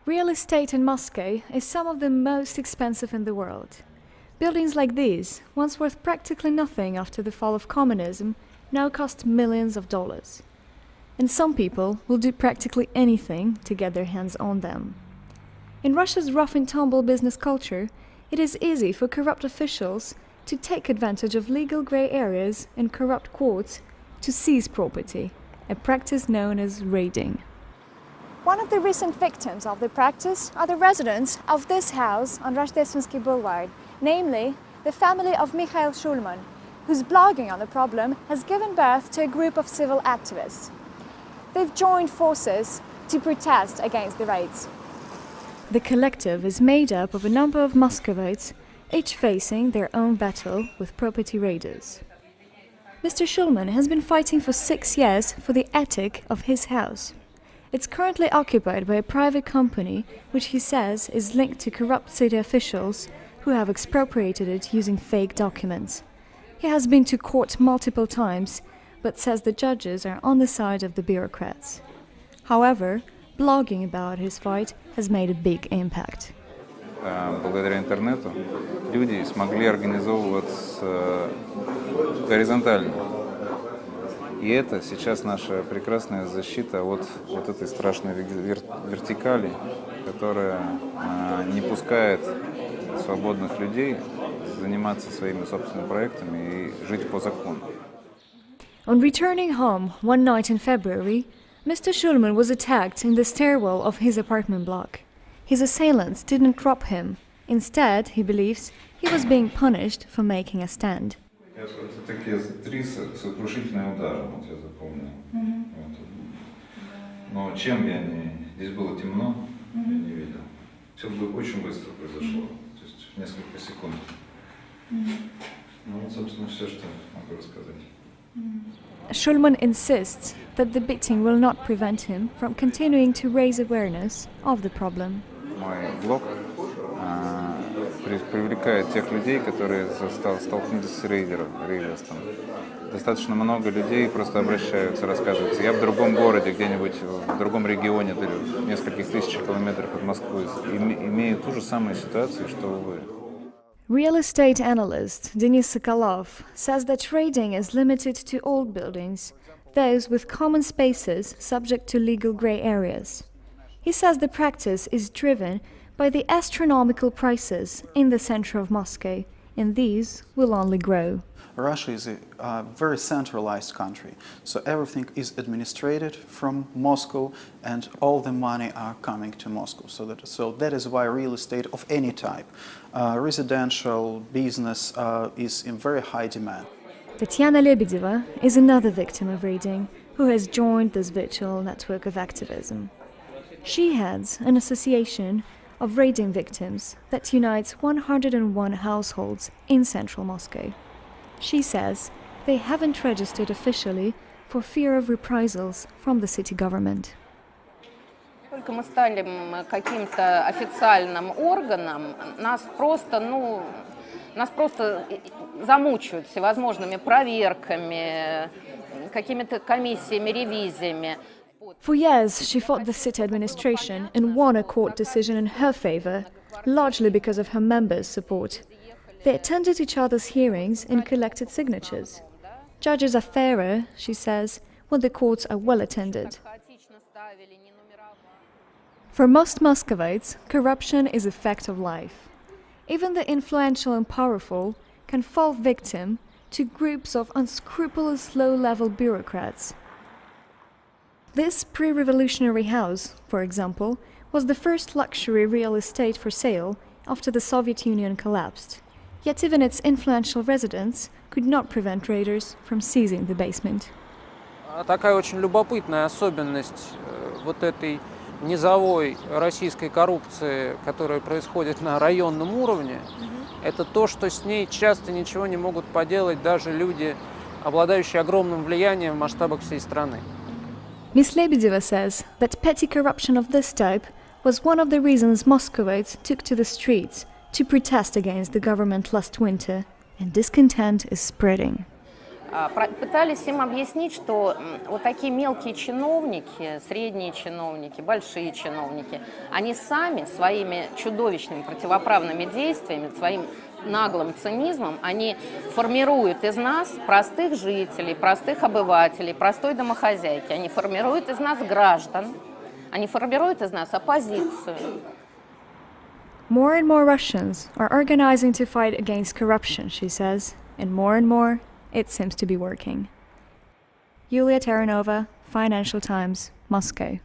Real estate in Moscow is some of the most expensive in the world. Buildings like these, once worth practically nothing after the fall of communism, now cost millions of dollars. And some people will do practically anything to get their hands on them. In Russia's rough-and-tumble business culture, it is easy for corrupt officials to take advantage of legal grey areas and corrupt courts to seize property, a practice known as raiding. One of the recent victims of the practice are the residents of this house on Rождественский Boulevard, namely the family of Mikhail Shulman, whose blogging on the problem has given birth to a group of civil activists. They've joined forces to protest against the raids. The collective is made up of a number of Muscovites, each facing their own battle with property raiders. Mr. Shulman has been fighting for 6 years for the attic of his house. It's currently occupied by a private company, which he says is linked to corrupt city officials who have expropriated it using fake documents. He has been to court multiple times, but says the judges are on the side of the bureaucrats. However, blogging about his fight has made a big impact. Благодаря интернету люди смогли организовываться горизонтально. И это сейчас наша прекрасная защита от вот этой страшной вертикали, которая не пускает свободных людей заниматься своими собственными проектами и жить по закону. On returning home one night in February, Mr. Shulman was attacked in the stairwell of his apartment block. His assailants didn't rob him. Instead, he believes, he was being punished for making a stand. Это такие 3 сокрушительные удара, вот я запомнил. Но чем я не... Здесь было темно, я не видел. Все очень быстро произошло, то есть в несколько секунд. Ну вот, собственно, все, что могу рассказать. Shulman insists that the beating will not prevent him from continuing to raise awareness of the problem. Мой блог привлекает тех людей, которые столкнулись с рейдерством. Достаточно много людей просто обращаются, рассказывают. Я в другом городе, где-нибудь в другом регионе, в нескольких тысячах километров от Москвы, имею ту же самую ситуацию, что вы. Real estate analyst Denis Sokolov says that raiding is limited to old buildings, those with common spaces subject to legal grey areas. He says the practice is driven by the astronomical prices in the center of Moscow, and these will only grow. Russia is a very centralized country, so everything is administrated from Moscow and all the money are coming to Moscow. So that is why real estate of any type, residential, business, is in very high demand. Tatiana Lebedeva is another victim of raiding who has joined this virtual network of activism. She heads an association of raiding victims that unites 101 households in central Moscow. She says they haven't registered officially for fear of reprisals from the city government. Только мы стали каким-то официальным органом, нас просто замучают всевозможными проверками, какими-то комиссиями, ревизиями. For years, she fought the city administration and won a court decision in her favor, largely because of her members' support. They attended each other's hearings and collected signatures. Judges are fairer, she says, when the courts are well attended. For most Muscovites, corruption is a fact of life. Even the influential and powerful can fall victim to groups of unscrupulous low-level bureaucrats. This pre-revolutionary house, for example, was the first luxury real estate for sale after the Soviet Union collapsed. Yet even its influential residents could not prevent raiders from seizing the basement. Такая очень любопытная особенность вот этой низовой российской коррупции, которая происходит на районном уровне, это то, что с ней часто ничего не могут поделать даже люди, обладающие огромным влиянием в масштабах всей страны. Ms. Lebedeva says that petty corruption of this type was one of the reasons Muscovites took to the streets to protest against the government last winter, and discontent is spreading. Пытались им объяснить, что вот такие мелкие чиновники, средние чиновники, большие чиновники, они сами своими чудовищными противоправными действиями, своим наглым цинизмом, они формируют из нас простых жителей, простых обывателей, простой домохозяйки. Они формируют из нас граждан, они формируют из нас оппозицию. More and more Russians are organizing to fight against corruption, she says, and more it seems to be working. Yulia Taranova, Financial Times, Moscow.